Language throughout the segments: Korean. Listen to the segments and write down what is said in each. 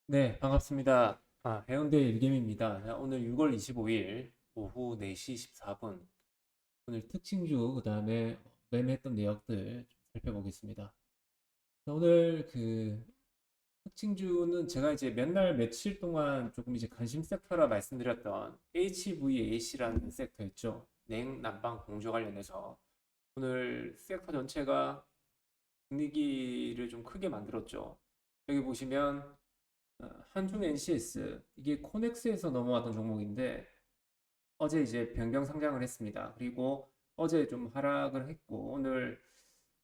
네, 반갑습니다. 해운대 일겜입니다. 오늘 6월 25일 오후 4시 14분. 오늘 특징주, 그 다음에 매매했던 내역들 살펴보겠습니다. 오늘 특징주는 제가 이제 몇 날, 며칠 동안 조금 이제 관심 섹터라 말씀드렸던 HVAC라는 섹터였죠. 냉난방 공조 관련해서. 오늘 섹터 전체가 분위기를 좀 크게 만들었죠. 여기 보시면 한중 NCS 이게 코넥스에서 넘어왔던 종목인데 어제 이제 변경 상장을 했습니다. 그리고 어제 좀 하락을 했고 오늘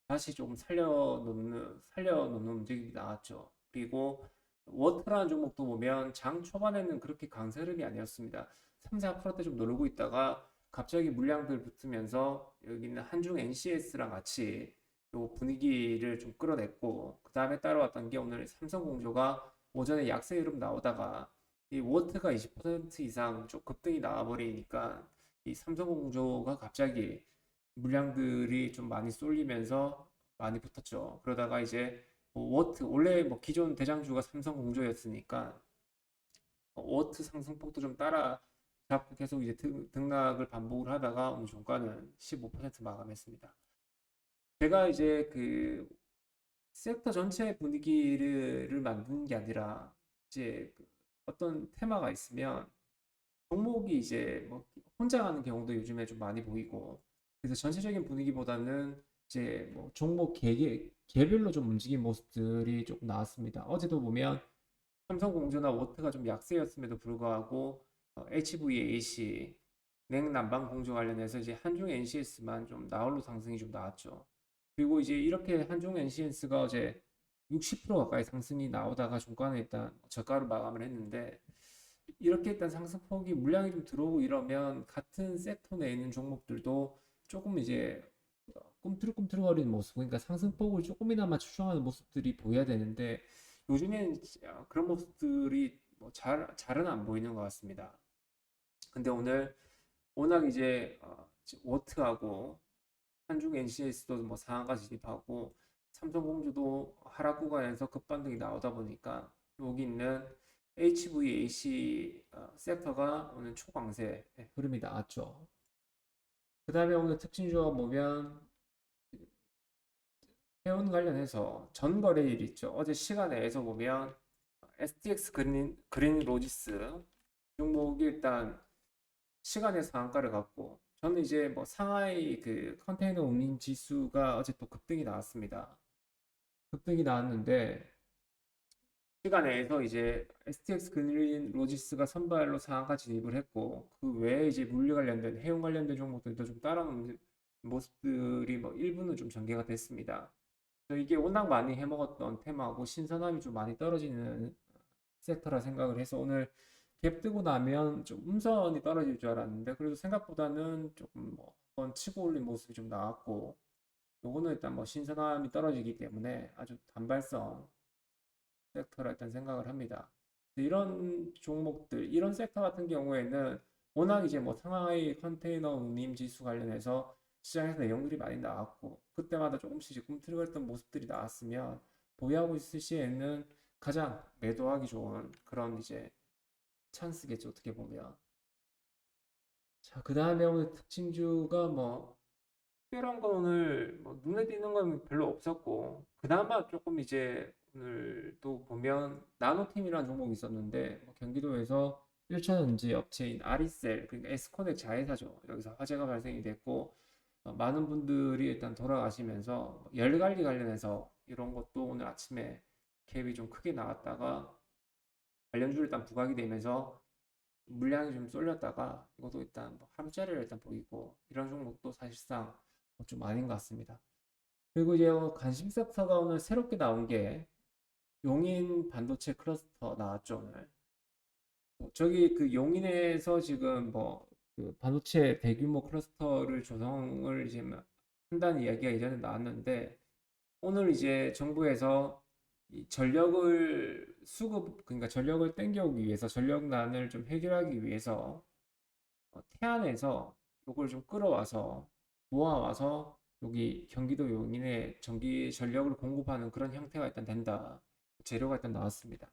다시 조금 살려놓는 움직임이 나왔죠. 그리고 워터라는 종목도 보면 장 초반에는 그렇게 강세 흐름이 아니었습니다. 3, 4%대 좀 누르고 있다가 갑자기 물량들 붙으면서 여기는 한중 NCS랑 같이 요 분위기를 좀 끌어냈고 그 다음에 따라왔던 게 오늘 삼성공조가 오전에 약세 흐름 나오다가 이 워트가 20% 이상 좀 급등이 나와버리니까 이 삼성공조가 갑자기 물량들이 좀 많이 쏠리면서 많이 붙었죠. 그러다가 이제 뭐 워트 원래 뭐 기존 대장주가 삼성공조였으니까 워트 상승폭도 좀 따라잡고 계속 이제 등락을 반복을 하다가 오늘 종가는 15% 마감했습니다. 제가 이제 섹터 전체 분위기를 만드는 게 아니라 이제 어떤 테마가 있으면 종목이 이제 뭐 혼자 가는 경우도 요즘에 좀 많이 보이고 그래서 전체적인 분위기보다는 이제 뭐 종목 개별로 좀 움직인 모습들이 조금 나왔습니다. 어제도 보면 삼성공조나 워트가 좀 약세였음에도 불구하고 HVAC 냉난방 공조 관련해서 이제 한중 NCS만 좀 나홀로 상승이 좀 나왔죠. 그리고 이제 이렇게 한중 NCS가 어제 60% 가까이 상승이 나오다가 중간에 일단 저가로 마감을 했는데 이렇게 일단 상승폭이 물량이 좀 들어오고 이러면 같은 섹터 내에 있는 종목들도 조금 이제 꿈틀꿈틀거리는 모습, 그러니까 상승폭을 조금이나마 추정하는 모습들이 보여야 되는데 요즘에는 그런 모습들이 뭐 잘은 안 보이는 것 같습니다. 근데 오늘 워낙 이제 워트하고 한중 NCS도 뭐 상한가 진입하고 삼성공주도 하락 구간에서 급반등이 나오다 보니까 여기 있는 HVAC 섹터가 오늘 초강세 흐름이 나왔죠. 그 다음에 오늘 특징주가 보면 해운 관련해서 전 거래일 있죠. 어제 시간에서 보면 STX 그린 로지스 종목이 일단 시간의 상한가를 갖고 저는 이제 뭐 상하이 컨테이너 운임 지수가 어제 또 급등이 나왔습니다. 급등이 나왔는데 시간에서 이제 STX 그린 로지스가 선발로 상한가 진입을 했고 그 외에 이제 물류 관련된 해운 관련된 종목들도 좀 따라오는 모습들이 뭐 일부는 좀 전개가 됐습니다. 이게 워낙 많이 해먹었던 테마고 신선함이 좀 많이 떨어지는 섹터라 생각을 해서 오늘 갭 뜨고 나면 좀 음선이 떨어질 줄 알았는데 그래도 생각보다는 조금 뭐 한번 치고 올린 모습이 좀 나왔고 요거는 일단 뭐 신선함이 떨어지기 때문에 아주 단발성 섹터라 일단 생각을 합니다. 이런 종목들, 이런 섹터 같은 경우에는 워낙 이제 뭐 상하이 컨테이너 운임 지수 관련해서 시장에서 내용들이 많이 나왔고 그때마다 조금씩 이제 꿈틀거렸던 모습들이 나왔으면 보유하고 있을 시에는 가장 매도하기 좋은 그런 이제 찬스겠죠, 어떻게 보면. 자, 그 다음에 오늘 특징주가 뭐 특별한 건 오늘 뭐 눈에 띄는 건 별로 없었고 그나마 조금 이제 오늘 또 보면 나노팀이라는 종목이 있었는데 뭐 경기도에서 1차 전지 업체인 아리셀 그러니까 에스코넥 자회사죠. 여기서 화재가 발생이 됐고 많은 분들이 일단 돌아가시면서 열 관리 관련해서 이런 것도 오늘 아침에 갭이 좀 크게 나왔다가 관련주를 일단 부각이 되면서 물량이 좀 쏠렸다가 이것도 일단 뭐 하루짜리를 일단 보이고 이런 종목도 사실상 좀 아닌 것 같습니다. 그리고 이제 관심 섹터가 오늘 새롭게 나온 게 용인 반도체 클러스터 나왔죠 오늘. 저기 용인에서 지금 반도체 대규모 클러스터를 조성을 이제 한다는 이야기가 이전에 나왔는데 오늘 이제 정부에서 이 전력을 그러니까 전력을 땡겨오기 위해서 전력난을 좀 해결하기 위해서 태안에서 요걸 좀 끌어와서 모아와서 여기 경기도 용인에 전기 전력을 공급하는 그런 형태가 일단 된다. 재료가 일단 나왔습니다.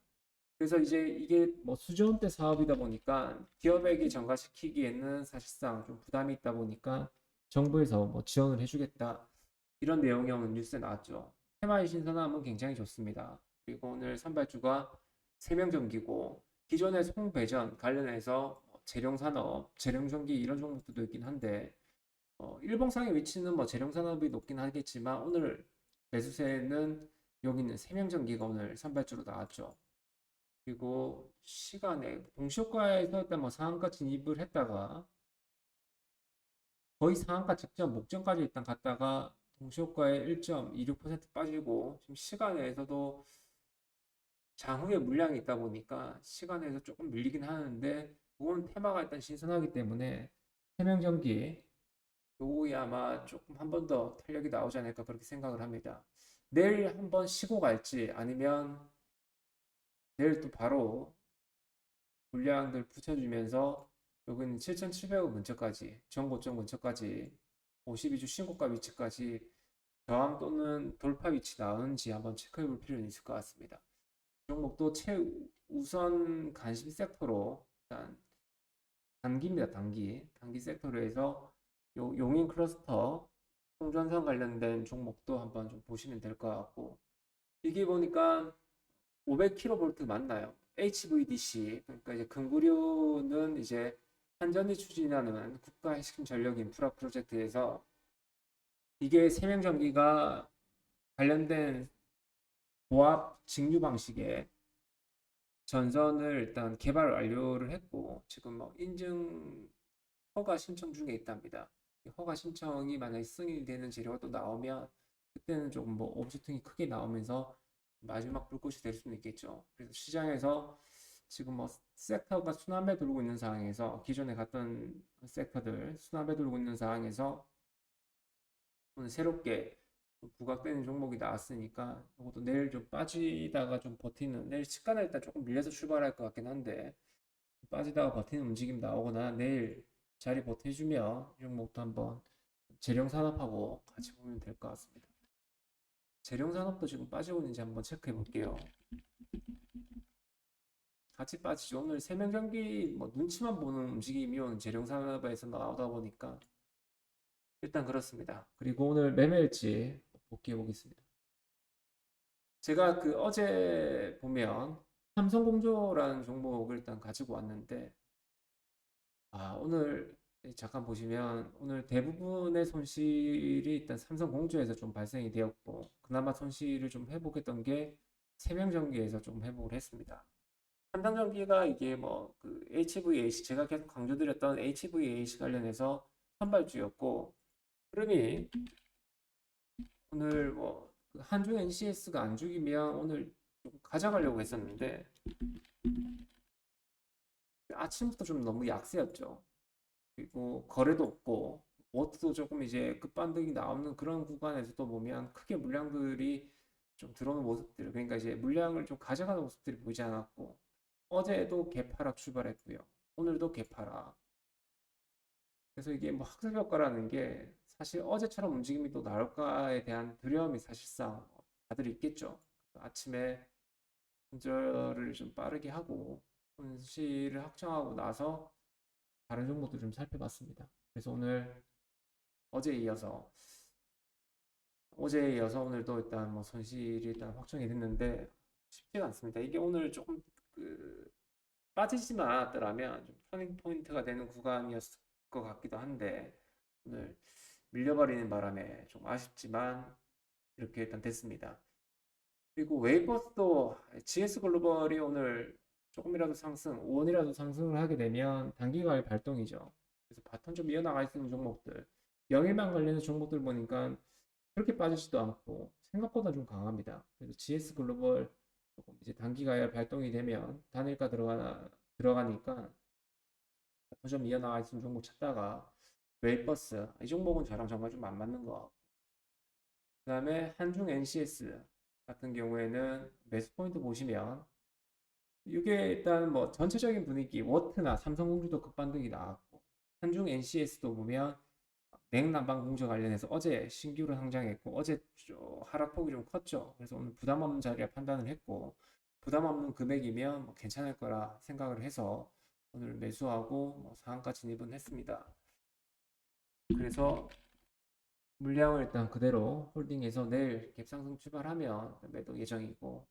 그래서 이제 이게 뭐 수조원대 사업이다 보니까 기업에게 전가시키기에는 사실상 좀 부담이 있다 보니까 정부에서 뭐 지원을 해주겠다 이런 내용의 뉴스에 나왔죠. 테마의 신선함은 굉장히 좋습니다. 그리고 오늘 선발주가 세명전기고 기존의 송배전 관련해서 재룡산업, 재룡전기 이런 종목들도 있긴 한데 일봉상의 위치는 뭐 재룡산업이 높긴 하겠지만 오늘 매수세는 여기 있는 세명전기가 오늘 선발주로 나왔죠. 그리고 시간에 동시효과에서 일단 뭐 상한가 진입을 했다가 거의 상한가 직전 목전까지 일단 갔다가 동시효과에 1.26% 빠지고 지금 시간에서도 장후에 물량이 있다 보니까 시간에서 조금 밀리긴 하는데 그건 테마가 일단 신선하기 때문에 해명전기 요거에 아마 조금 한 번 더 탄력이 나오지 않을까 그렇게 생각을 합니다. 내일 한번 쉬고 갈지 아니면 내일 또 바로 물량들 붙여주면서 여기는 7,700원 근처까지 전고점 근처까지 52주 신고가 위치까지 저항 또는 돌파 위치 나오는지 한번 체크해 볼 필요는 있을 것 같습니다. 종목도 최우선 관심 섹터로 일단 단기입니다. 단기 섹터로 해서 용인 클러스터 총전선 관련된 종목도 한번 좀 보시면 될 것 같고 이게 보니까 500kV 맞나요? HVDC 그러니까 이제 금구류는 이제 한전이 추진하는 국가 핵심 전력 인프라 프로젝트에서 이게 세명전기가 관련된 고압 직류 방식의 전선을 일단 개발 완료를 했고 지금 뭐 인증 허가 신청 중에 있답니다. 허가 신청이 만약에 승인이 되는 재료가 또 나오면 그때는 조금 뭐 오브젝팅이 크게 나오면서 마지막 불꽃이 될 수는 있겠죠. 그래서 시장에서 지금 뭐 섹터가 순환매 돌고 있는 상황에서 기존에 갔던 섹터들 순환매 돌고 있는 상황에서 오늘 새롭게 부각되는 종목이 나왔으니까 이것도 내일 좀 빠지다가 좀 버티는 내일 시가는 일단 조금 밀려서 출발할 것 같긴 한데 빠지다가 버티는 움직임 나오거나 내일 자리 버텨주면 이 종목도 한번 재룡산업하고 같이 보면 될 것 같습니다. 재룡산업도 지금 빠지고 있는지 한번 체크해 볼게요. 같이 빠지죠. 오늘 세명경기 뭐 눈치만 보는 움직임이 오는 재룡산업에서 나오다 보니까 일단 그렇습니다. 그리고 오늘 매매일지 복귀해 보겠습니다. 제가 그 어제 보면 삼성공조라는 종목을 일단 가지고 왔는데 오늘 잠깐 보시면 오늘 대부분의 손실이 일단 삼성공조에서 좀 발생이 되었고 그나마 손실을 좀 회복했던 게 세명전기에서 좀 회복을 했습니다. 삼성전기가 이게 뭐 그 HVAC 제가 계속 강조드렸던 HVAC 관련해서 선발주였고 흐름이 오늘 뭐 한중 NCS가 안 죽이면 오늘 좀 가져가려고 했었는데 아침부터 좀 너무 약세였죠. 그리고 거래도 없고 워트도 조금 이제 급반등이 나오는 그런 구간에서도 보면 크게 물량들이 좀 들어오는 모습들 그러니까 이제 물량을 좀 가져가는 모습들이 보이지 않았고 어제도 개파락 출발했고요. 오늘도 개파락. 그래서 이게 뭐 학습 효과라는 게 사실 어제처럼 움직임이 또 나올까에 대한 두려움이 사실상 다들 있겠죠. 아침에 손절을 좀 빠르게 하고 손실을 확정하고 나서 다른 종목도 좀 살펴봤습니다. 그래서 오늘 어제에 이어서 어제에 이어서 오늘도 일단 뭐 손실이 일단 확정이 됐는데 쉽지가 않습니다. 이게 오늘 조금 그 빠지지만 않았더라면 좀 터닝 포인트가 되는 구간이었을 것 같기도 한데 오늘 밀려버리는 바람에 좀 아쉽지만 이렇게 일단 됐습니다. 그리고 웨이버스도 GS 글로벌이 오늘 조금이라도 상승, 5원이라도 상승을 하게 되면 단기가의 발동이죠. 그래서 바텀 좀 이어나갈 수 있는 종목들, 영일만 관련된 종목들 보니까 그렇게 빠지지도 않고 생각보다 좀 강합니다. 그래서 GS 글로벌 조금 이제 단기가에 발동이 되면 단일가 들어가니까 바텀 좀 이어나갈 수 있는 종목 찾다가 웨이버스 이 종목은 저랑 정말 좀 안 맞는 것 같고 그 다음에 한중 NCS 같은 경우에는 매수 포인트 보시면 이게 일단 뭐 전체적인 분위기 워트나 삼성공주도 급반등이 나왔고 한중 NCS도 보면 냉난방 공조 관련해서 어제 신규로 상장했고 어제 하락폭이 좀 컸죠. 그래서 오늘 부담 없는 자리에 판단을 했고 부담 없는 금액이면 뭐 괜찮을 거라 생각을 해서 오늘 매수하고 뭐 상한가 진입은 했습니다. 그래서 물량을 일단 그대로 홀딩해서 내일 갭상승 출발하면 매도 예정이고,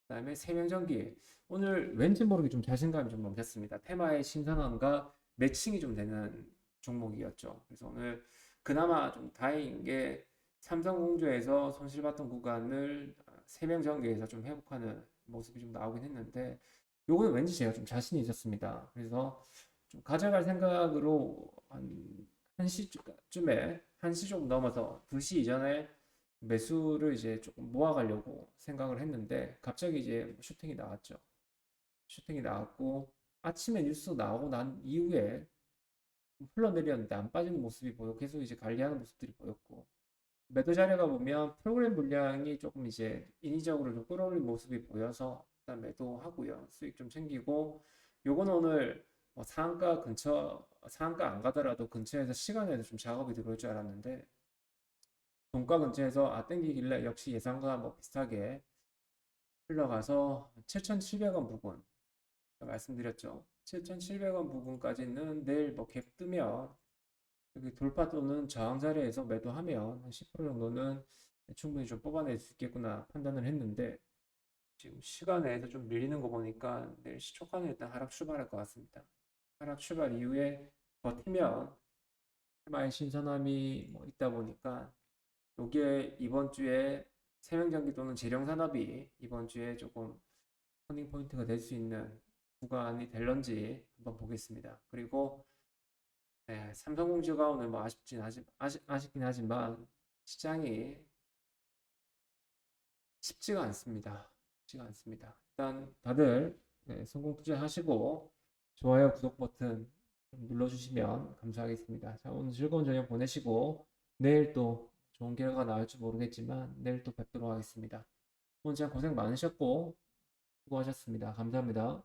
그다음에 세명전기 오늘 왠지 모르게 좀 자신감이 좀 넘쳤습니다. 테마의 신선함과 매칭이 좀 되는 종목이었죠. 그래서 오늘 그나마 좀 다행인 게 삼성공조에서 손실봤던 구간을 세명전기에서 좀 회복하는 모습이 좀 나오긴 했는데, 요거는 왠지 제가 좀 자신이 있었습니다. 그래서 좀 가져갈 생각으로 한 1시쯤에 1시 좀 넘어서 2시 이전에 매수를 이제 조금 모아가려고 생각을 했는데, 갑자기 이제 슈팅이 나왔죠. 슈팅이 나왔고 아침에 뉴스 나오고 난 이후에 흘러내렸는데 안 빠지는 모습이 보여 계속 이제 관리하는 모습들이 보였고, 매도 자료가 보면 프로그램 물량이 조금 이제 인위적으로 좀 끌어올린 모습이 보여서 일단 매도하고요. 수익 좀 챙기고, 요건 오늘 뭐 상한가 안 가더라도 근처에서 시간 내서 좀 작업이 들어올 줄 알았는데, 종가 근처에서 땡기길래 역시 예상과 뭐 비슷하게 흘러가서 7,700원 부근 말씀드렸죠. 7,700원 부근까지는 내일 뭐 갭 뜨면 여기 돌파 또는 저항 자리에서 매도하면 한 10% 정도는 충분히 좀 뽑아낼 수 있겠구나 판단을 했는데, 지금 시간에서 좀 밀리는 거 보니까 내일 시초가는 일단 하락 출발할 것 같습니다. 하락 출발 이후에 버티면 테마의 신선함이 뭐 있다 보니까 요게 이번 주에 세명전기 또는 재령산업이 이번 주에 조금 터닝 포인트가 될 수 있는 구간이 될런지 한번 보겠습니다. 그리고 삼성공주가 오늘 뭐 아쉽긴 하지만 시장이 쉽지가 않습니다. 쉽지가 않습니다. 일단 다들 성공 투자하시고 좋아요, 구독 버튼 눌러주시면 감사하겠습니다. 자, 오늘 즐거운 저녁 보내시고 내일 또 좋은 결과가 나올지 모르겠지만 내일 또 뵙도록 하겠습니다. 오늘 진짜 고생 많으셨고 수고하셨습니다. 감사합니다.